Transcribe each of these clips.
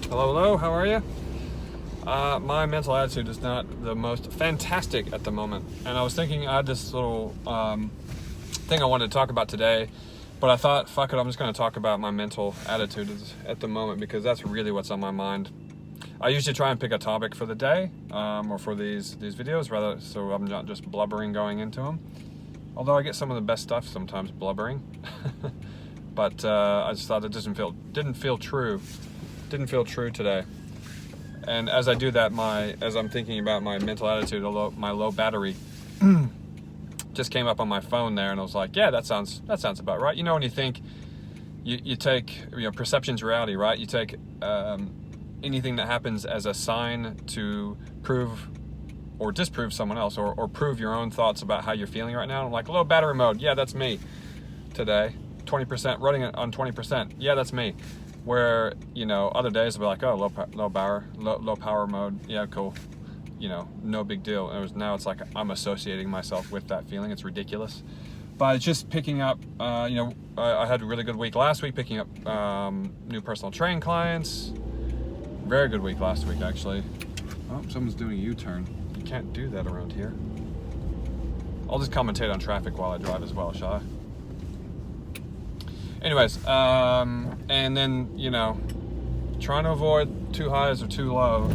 Hello, how are you? My mental attitude is not the most fantastic at the moment. And I was thinking I had this little thing I wanted to talk about today, but I thought, fuck it, I'm just going to talk about my mental attitude at the moment because that's really what's on my mind. I usually try and pick a topic for the day or for these videos, rather, so I'm not just blubbering going into them. Although I get some of the best stuff sometimes blubbering. But I just thought it didn't feel true today. And as I do that, as I'm thinking about my mental attitude, my low battery just came up on my phone there, and I was like, yeah, that sounds about right. You know, when you think you take, perception's reality, right? You take anything that happens as a sign to prove or disprove someone else, or prove your own thoughts about how you're feeling right now. I'm like, low battery mode, yeah, that's me today. 20%, running it on 20%, yeah, that's me. Where, other days I'll be like, oh, low power mode, yeah, cool. No big deal. Now it's like I'm associating myself with that feeling. It's ridiculous. But it's just picking up, I had a really good week last week picking up new personal training clients. Very good week last week, actually. Oh, someone's doing a U-turn. You can't do that around here. I'll just commentate on traffic while I drive as well, shall I? Anyways, and then, trying to avoid too highs or too low.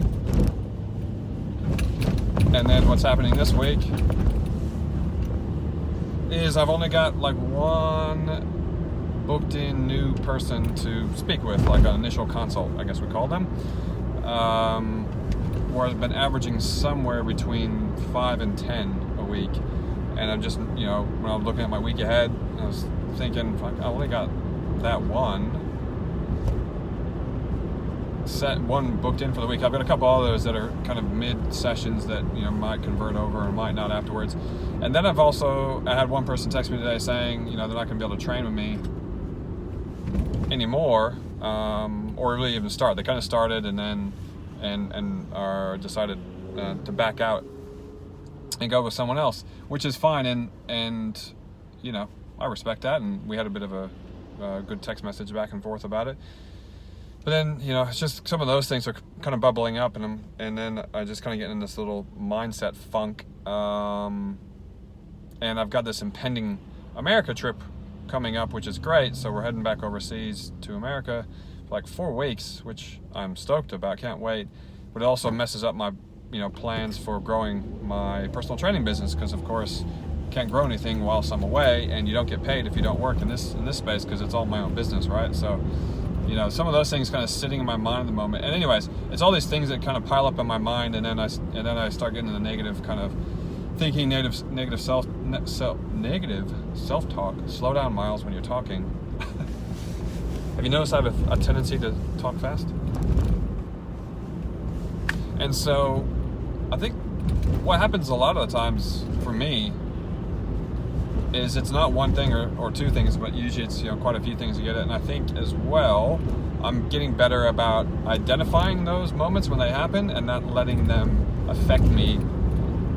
And then what's happening this week is I've only got like one booked in new person to speak with, like an initial consult, I guess we call them, where I've been averaging somewhere between 5 and 10 a week. And I'm just, when I was looking at my week ahead, I was thinking, fuck, I only got that one booked in for the week. I've got a couple others that are kind of mid sessions that might convert over and might not afterwards. And then I had one person text me today saying they're not going to be able to train with me anymore, or really even start. They kind of started and then and are decided to back out and go with someone else, which is fine, and I respect that, and we had a bit of a good text message back and forth about it. But then, it's just some of those things are kind of bubbling up, and then I just kind of get in this little mindset funk. And I've got this impending America trip coming up, which is great. So we're heading back overseas to America for like 4 weeks, which I'm stoked about. Can't wait. But it also messes up my, plans for growing my personal training business, because of course, can't grow anything whilst I'm away, and you don't get paid if you don't work in this space, because it's all my own business, right? So, some of those things kind of sitting in my mind at the moment. And anyways, it's all these things that kind of pile up in my mind, and then I start getting into the negative kind of thinking, negative self-talk. Slow down, Miles, when you're talking. Have you noticed I have a tendency to talk fast? And so, I think what happens a lot of the times for me is it's not one thing or two things, but usually it's quite a few things to get it. And I think as well, I'm getting better about identifying those moments when they happen and not letting them affect me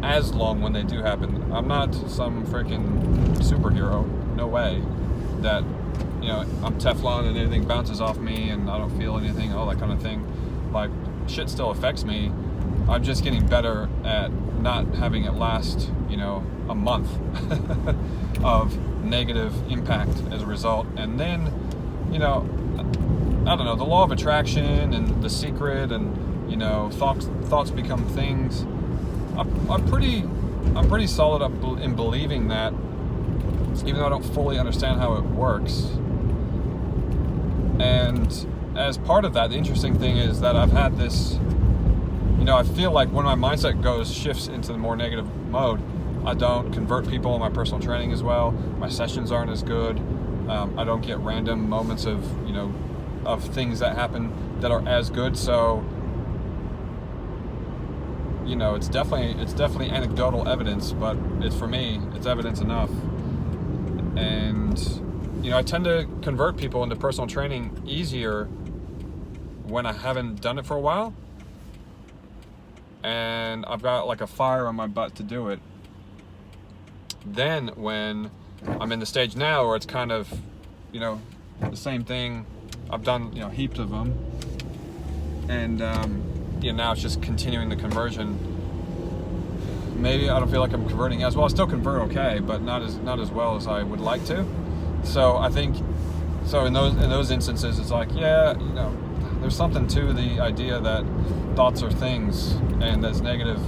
as long when they do happen. I'm not some freaking superhero, no way, that I'm Teflon and anything bounces off me and I don't feel anything, all that kind of thing. Like, shit still affects me. I'm just getting better at not having it last a month of negative impact as a result. And then I don't know, the law of attraction and The Secret, and thoughts become things. I'm pretty solid in believing that, even though I don't fully understand how it works. And as part of that, the interesting thing is that I've had this, I feel like when my mindset shifts into the more negative mode, I don't convert people in my personal training as well. My sessions aren't as good. I don't get random moments of things that happen that are as good. So, it's definitely anecdotal evidence, but for me, it's evidence enough. And, I tend to convert people into personal training easier when I haven't done it for a while. And I've got like a fire on my butt to do it. Then when I'm in the stage now where it's kind of, the same thing, I've done, heaps of them, and now it's just continuing the conversion. Maybe I don't feel like I'm converting as well. I still convert okay, but not as well as I would like to. So I think, so in those instances, it's like, there's something to the idea that thoughts are things, and that's negative.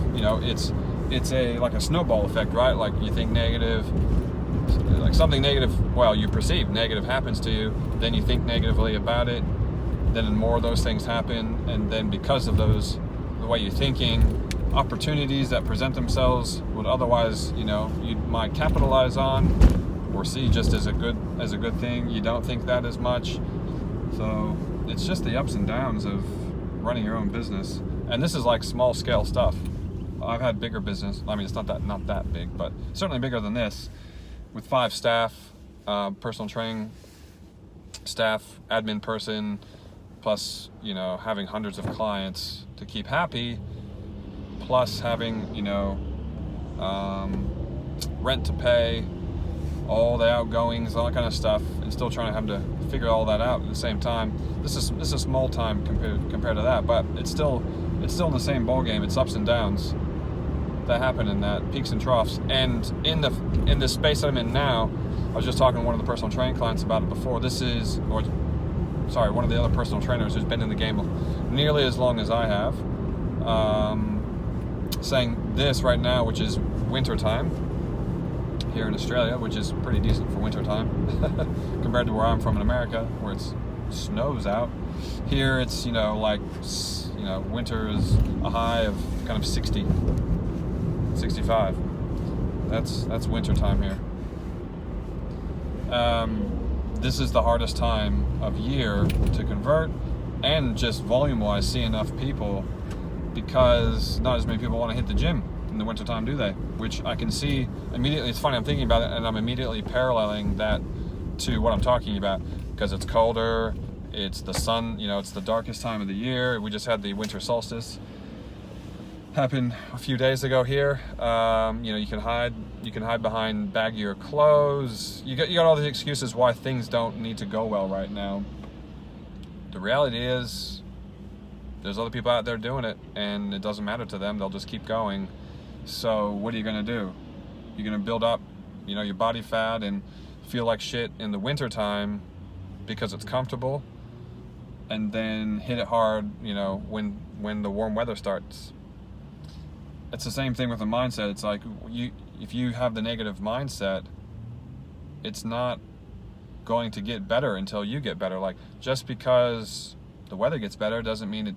It's like a snowball effect, right? Like you think negative, like something negative, well, you perceive negative happens to you, then you think negatively about it, then more of those things happen, and then because of those, the way you're thinking, opportunities that present themselves would otherwise, you might capitalize on or see just as a good thing. You don't think that as much. So it's just the ups and downs of running your own business. And this is like small scale stuff. I've had bigger business. I mean, it's not that big, but certainly bigger than this, with 5 staff, personal training staff, admin person, plus, having hundreds of clients to keep happy, plus having, rent to pay, all the outgoings, all that kind of stuff, and still trying to have to figure all that out at the same time. This is small time compared to that, but it's still in the same ball game. It's ups and downs that happen in that, peaks and troughs. And in this space that I'm in now, I was just talking to one of the personal training clients about it before. One of the other personal trainers who's been in the game nearly as long as I have, saying this right now, which is winter time here in Australia, which is pretty decent for winter time compared to where I'm from in America, where it snows out. Here it's winter is a high of kind of 60, 65. That's winter time here. This is the hardest time of year to convert, and just volume-wise see enough people, because not as many people want to hit the gym in the wintertime, do they? Which I can see immediately. It's funny, I'm thinking about it, and I'm immediately paralleling that to what I'm talking about, because it's colder, it's the sun, it's the darkest time of the year. We just had the winter solstice happen a few days ago here. You can hide behind baggier clothes. You got all these excuses why things don't need to go well right now. The reality is, there's other people out there doing it, and it doesn't matter to them. They'll just keep going. So what are you going to do? You're going to build up, your body fat and feel like shit in the winter time because it's comfortable, and then hit it hard, when the warm weather starts. It's the same thing with the mindset. It's like if you have the negative mindset, it's not going to get better until you get better. Like, just because the weather gets better doesn't mean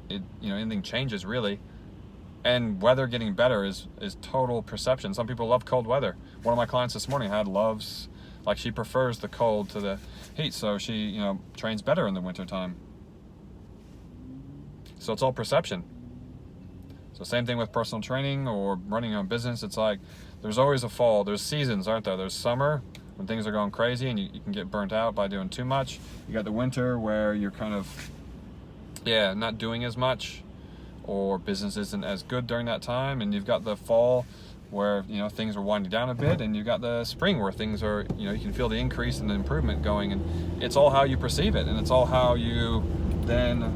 it anything changes really. And weather getting better is total perception. Some people love cold weather. One of my clients this morning she prefers the cold to the heat, so she trains better in the wintertime. So it's all perception. So same thing with personal training or running your own business. It's like there's always a fall. There's seasons, aren't there? There's summer, when things are going crazy and you can get burnt out by doing too much. You got the winter where you're kind of not doing as much, or business isn't as good during that time. And you've got the fall where things are winding down a bit, and you've got the spring where things are you can feel the increase and the improvement going. And it's all how you perceive it, and it's all how you then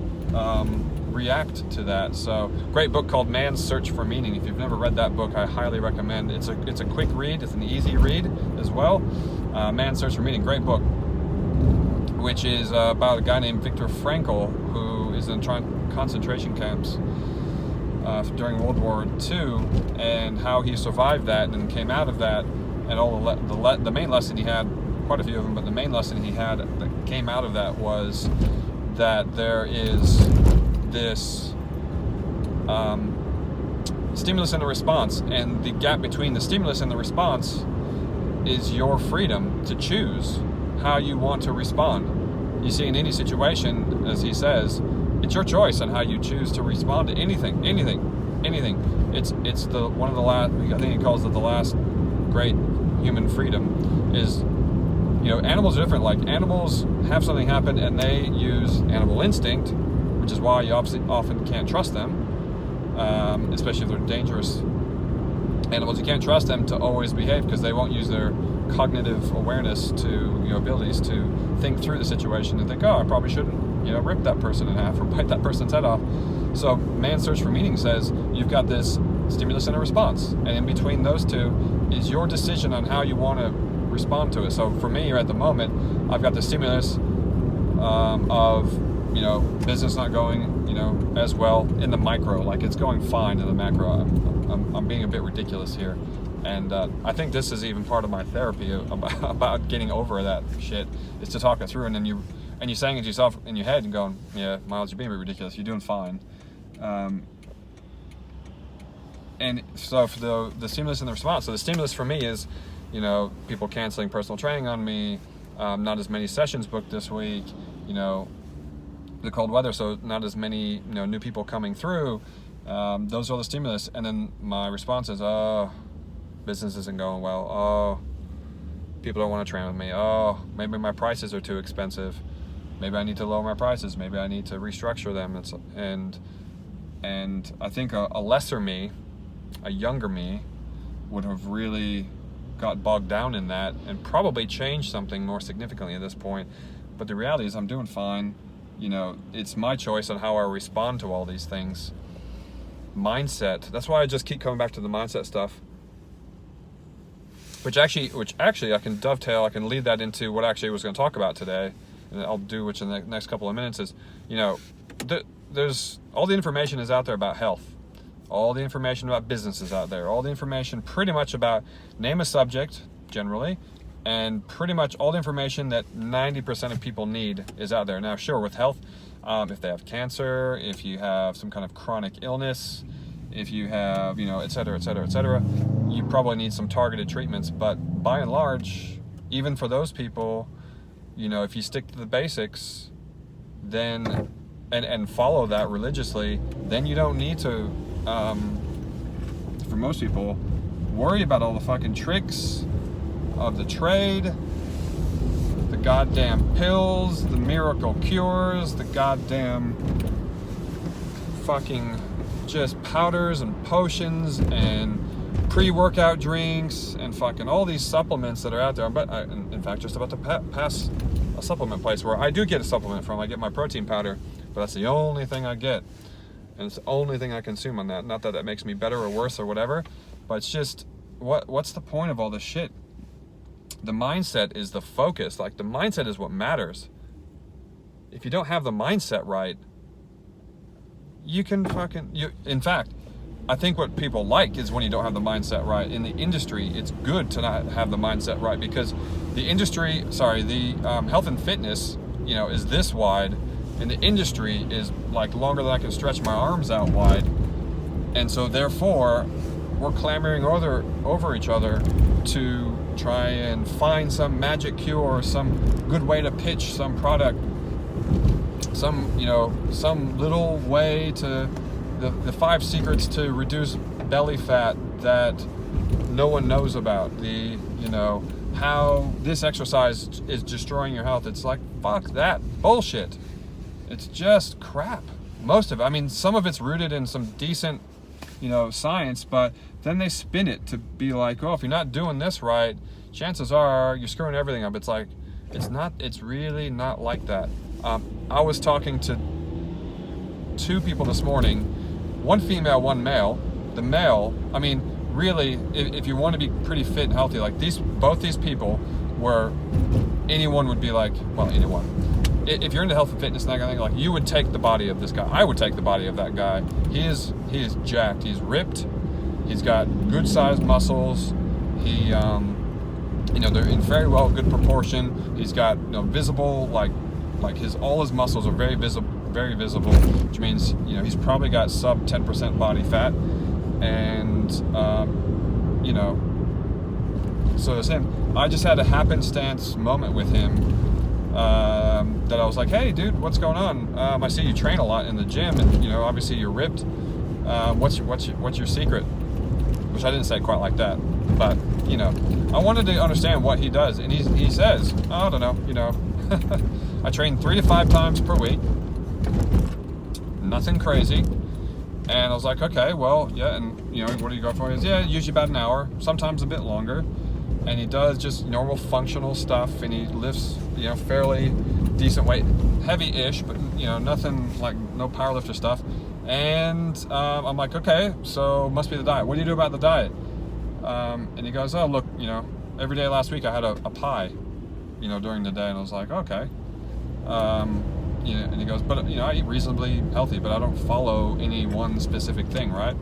react to that. So, great book called Man's Search for Meaning. If you've never read that book, I highly recommend. It's a quick read. It's an easy read as well. Man's Search for Meaning, great book, which is about a guy named Viktor Frankl, who is in concentration camps during World War II, and how he survived that and came out of that, and all the main lesson he had, quite a few of them, but the main lesson he had that came out of that was that there is this stimulus and a response, and the gap between the stimulus and the response is your freedom to choose how you want to respond. You see, in any situation, as he says, it's your choice on how you choose to respond to anything. It's the one of the last, I think he calls it the last great human freedom, is animals are different. Like, animals have something happen and they use animal instinct, which is why you often can't trust them, especially if they're dangerous animals. You can't trust them to always behave, because they won't use their cognitive awareness to abilities to think through the situation and think, oh, I probably shouldn't rip that person in half or bite that person's head off. So Man's Search for Meaning says you've got this stimulus and a response, and in between those two is your decision on how you want to respond to it. So for me, at the moment, I've got the stimulus of business not going as well in the micro. Like, it's going fine in the macro. I'm being a bit ridiculous here, and I think this is even part of my therapy about getting over that shit, is to talk it through, and then you're saying it to yourself in your head and going, yeah, Miles, you're being a bit ridiculous, you're doing fine. And so for the stimulus and the response, so the stimulus for me is people canceling personal training on me, not as many sessions booked this week, the cold weather, so not as many new people coming through. Those are the stimulus, and then my response is, oh, business isn't going well, oh, people don't want to train with me, oh, maybe my prices are too expensive, maybe I need to lower my prices, maybe I need to restructure them. And I think a lesser me, a younger me, would have really got bogged down in that and probably changed something more significantly at this point. But the reality is I'm doing fine. It's my choice on how I respond to all these things. Mindset. That's why I just keep coming back to the mindset stuff. Which actually I can dovetail, I can lead that into what I actually was going to talk about today, and I'll do which in the next couple of minutes is, there's all the information is out there about health. All the information about business is out there. All the information pretty much about name a subject, generally, and pretty much all the information that 90% of people need is out there. Now, sure, with health, if they have cancer, if you have some kind of chronic illness, if you have, et cetera, you probably need some targeted treatments. But by and large, even for those people, if you stick to the basics, then and follow that religiously, then you don't need to, for most people, worry about all the fucking tricks of the trade, the goddamn pills, the miracle cures, the goddamn fucking just powders and potions and pre-workout drinks and fucking all these supplements that are out there. But in fact, just about to pass a supplement place where I do get a supplement from. I get my protein powder, but that's the only thing I get, and it's the only thing I consume on that. Not that makes me better or worse or whatever, but it's just, what's the point of all this shit? The mindset is the focus. Like, the mindset is what matters. If you don't have the mindset right, you can in fact, I think what people like is when you don't have the mindset right. In the industry, it's good to not have the mindset right, because the industry, the health and fitness, is this wide, and the industry is like longer than I can stretch my arms out wide. And so therefore, we're clamoring over each other to try and find some magic cure, some good way to pitch some product, some little way to the 5 secrets to reduce belly fat that no one knows about, how this exercise is destroying your health. It's like, fuck that bullshit. It's just crap. Most of it. I mean, some of it's rooted in some decent science, but then they spin it to be like, oh, if you're not doing this right, chances are you're screwing everything up. It's like, it's really not like that. I was talking to 2 people this morning, one female, one male. The male, I mean, really, if you want to be pretty fit and healthy, like both these people were, anyone would be like, well, anyone. If you're into health and fitness and that kind of thing, like, you would take the body of this guy. I would take the body of that guy. He is jacked. He's ripped. He's got good sized muscles. He, they're in very good proportion. He's got, visible, like all his muscles are very visible, which means, he's probably got sub 10% body fat. And, so there's him. I just had a happenstance moment with him, that I was like, hey dude, what's going on? I see you train a lot in the gym, and obviously you're ripped. What's your secret? Which I didn't say quite like that, but I wanted to understand what he does, and he says, I don't know, I train 3 to 5 times per week, nothing crazy. And I was like, okay, well, yeah, and what do you go for? He goes, yeah, usually about an hour, sometimes a bit longer. And he does just normal functional stuff, and he lifts, fairly decent weight, heavy-ish, but nothing like no powerlifter stuff. And I'm like, okay, so must be the diet. What do you do about the diet? And he goes, oh, look, every day last week I had a pie, during the day. And I was like, okay. And he goes, but, I eat reasonably healthy, but I don't follow any one specific thing, right?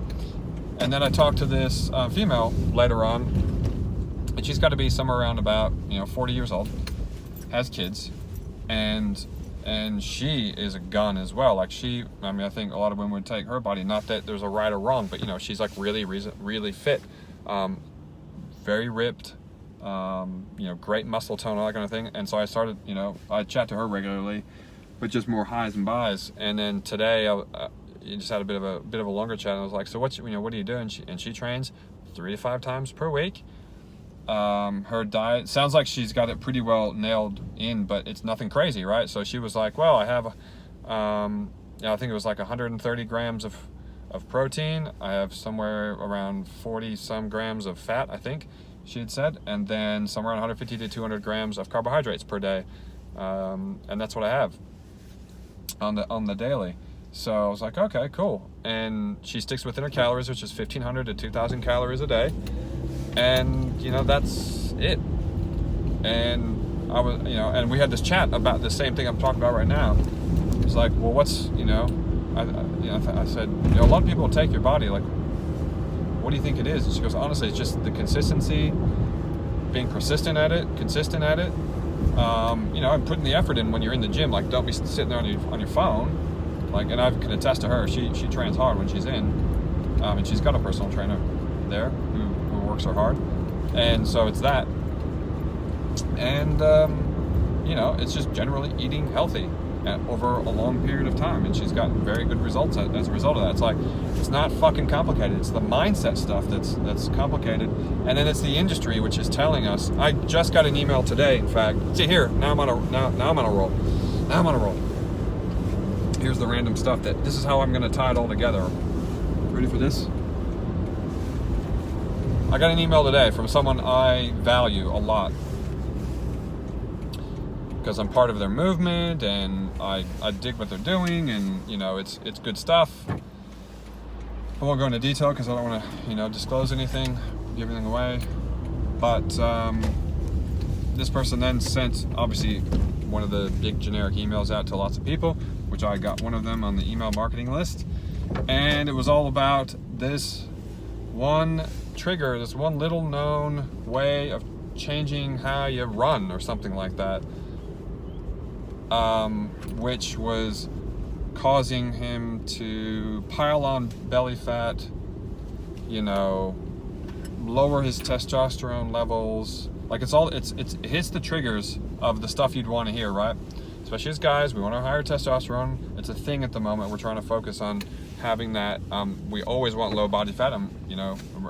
And then I talked to this female later on, and she's got to be somewhere around about, 40 years old, has kids, and she is a gun as well. Like I think a lot of women would take her body, not that there's a right or wrong, but, she's like really fit, very ripped, great muscle tone, all that kind of thing. And so I started, I chat to her regularly, but just more highs and buys. And then today, you just had a bit of a longer chat. And I was like, so what do you do? And she trains 3 to 5 times per week. Her diet sounds like she's got it pretty well nailed in, but it's nothing crazy, right? So she was like, well, I have, I think it was like 130 grams of protein. I have somewhere around 40 some grams of fat, I think she had said, and then somewhere around 150 to 200 grams of carbohydrates per day. And that's what I have on the daily. So I was like, okay, cool. And she sticks within her calories, which is 1,500 to 2,000 calories a day. And, that's it. And I was, and we had this chat about the same thing I'm talking about right now. It's like, well, what's, I said, a lot of people will take your body, like, what do you think it is? And she goes, honestly, it's just the consistency, being persistent at it, consistent at it. And putting the effort in when you're in the gym. Like, don't be sitting there on your phone. Like, and I can attest to her. She trains hard when she's in, and she's got a personal trainer there who works her hard. And so it's that. And it's just generally eating healthy over a long period of time, and she's got very good results as a result of that. It's like, it's not fucking complicated. It's the mindset stuff that's complicated, and then it's the industry which is telling us. I just got an email today, in fact. See here, now I'm on a roll. Here's the random stuff this is how I'm going to tie it all together. Ready for this? I got an email today from someone I value a lot, because I'm part of their movement, and I dig what they're doing, and it's good stuff. I won't go into detail because I don't want to disclose anything, give anything away. But this person then sent obviously one of the big generic emails out to lots of people, which I got one of them on the email marketing list, and it was all about this one trigger, this one little known way of changing how you run or something like that. Which was causing him to pile on belly fat, lower his testosterone levels. Like, it hits the triggers of the stuff you'd want to hear, right? Especially as guys, we want to higher testosterone. It's a thing at the moment. We're trying to focus on having that. We always want low body fat, or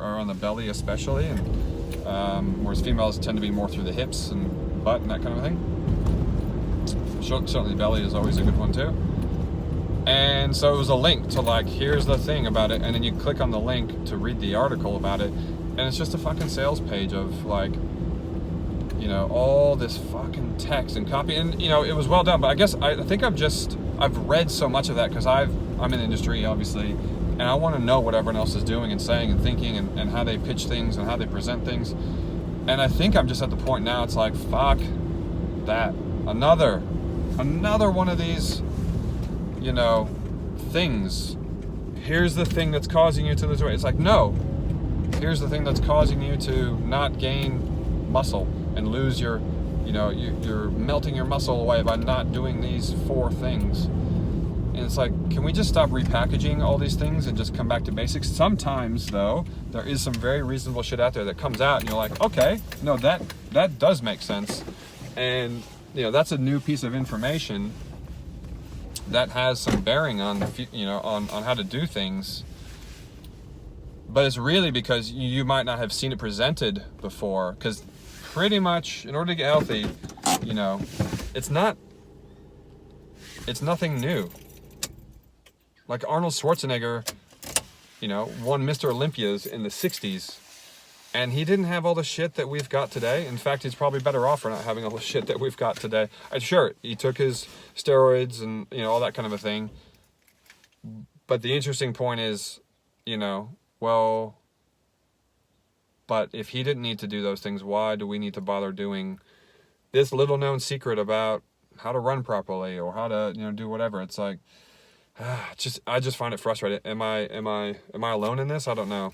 on the belly especially, and whereas females tend to be more through the hips and butt and that kind of thing. Certainly belly is always a good one too. And so it was a link to, like, here's the thing about it, and then you click on the link to read the article about it, and it's just a fucking sales page of, like, all this fucking text and copy, and it was well done. But I guess I think I've read so much of that because I'm in the industry, obviously, and I want to know what everyone else is doing and saying and thinking, and how they pitch things and how they present things. And I think I'm just at the point now, it's like, fuck that. Another one of these, things. Here's the thing that's causing you to lose weight. It's like, no. Here's the thing that's causing you to not gain muscle and lose your, you're melting your muscle away by not doing these 4 things. And it's like, can we just stop repackaging all these things and just come back to basics? Sometimes, though, there is some very reasonable shit out there that comes out, and you're like, okay, no, that does make sense. And that's a new piece of information that has some bearing on on how to do things. But it's really because you might not have seen it presented before, because pretty much in order to get healthy, it's nothing new. Like Arnold Schwarzenegger, won Mr. Olympias in the 60s, And he didn't have all the shit that we've got today. In fact, he's probably better off for not having all the shit that we've got today. Sure, he took his steroids and, you know, all that kind of a thing. But the interesting point is, you know, well, but if he didn't need to do those things, why do we need to bother doing this little known secret about how to run properly or how to, you know, do whatever? It's like, I just find it frustrating. Am I alone in this? I don't know.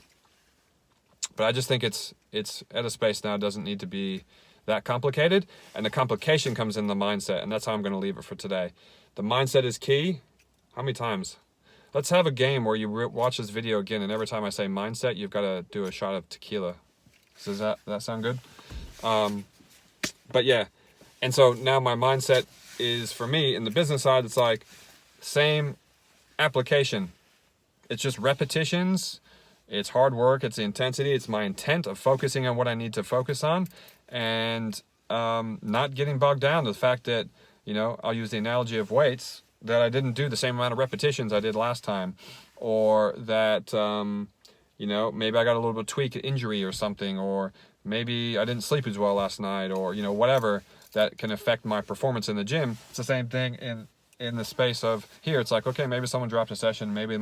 But I just think it's at a space now. It doesn't need to be that complicated. And the complication comes in the mindset. And that's how I'm going to leave it for today. The mindset is key. How many times? Let's have a game where you watch this video again, and every time I say mindset, you've got to do a shot of tequila. Does that sound good? But yeah. And so now my mindset is, for me, in the business side, it's like same application. It's just repetitions. It's hard work. It's the intensity. It's my intent of focusing on what I need to focus on, and not getting bogged down. The fact that, you know, I'll use the analogy of weights, that I didn't do the same amount of repetitions I did last time, or that, you know, maybe I got a little bit of tweak injury or something, or maybe I didn't sleep as well last night, or, you know, whatever that can affect my performance in the gym. It's the same thing in the space of here. It's like, okay, maybe someone dropped a session. Maybe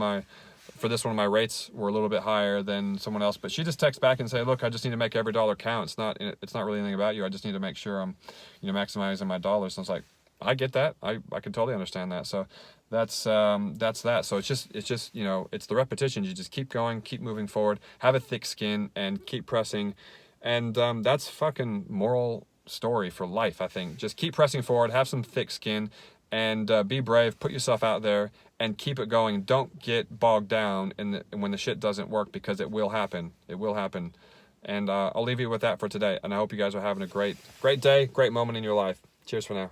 for this one, my rates were a little bit higher than someone else, but she just texts back and say, look, I just need to make every dollar count. It's not really anything about you. I just need to make sure I'm, you know, maximizing my dollars. So it's like, I get that. I can totally understand that. So that's that. So it's just, you know, it's the repetitions. You just keep going, keep moving forward, have a thick skin, and keep pressing. And that's fucking moral story for life, I think. Just keep pressing forward, have some thick skin, and be brave, put yourself out there, and keep it going. Don't get bogged down when the shit doesn't work, because it will happen. It will happen. And I'll leave you with that for today. And I hope you guys are having a great day, great moment in your life. Cheers for now.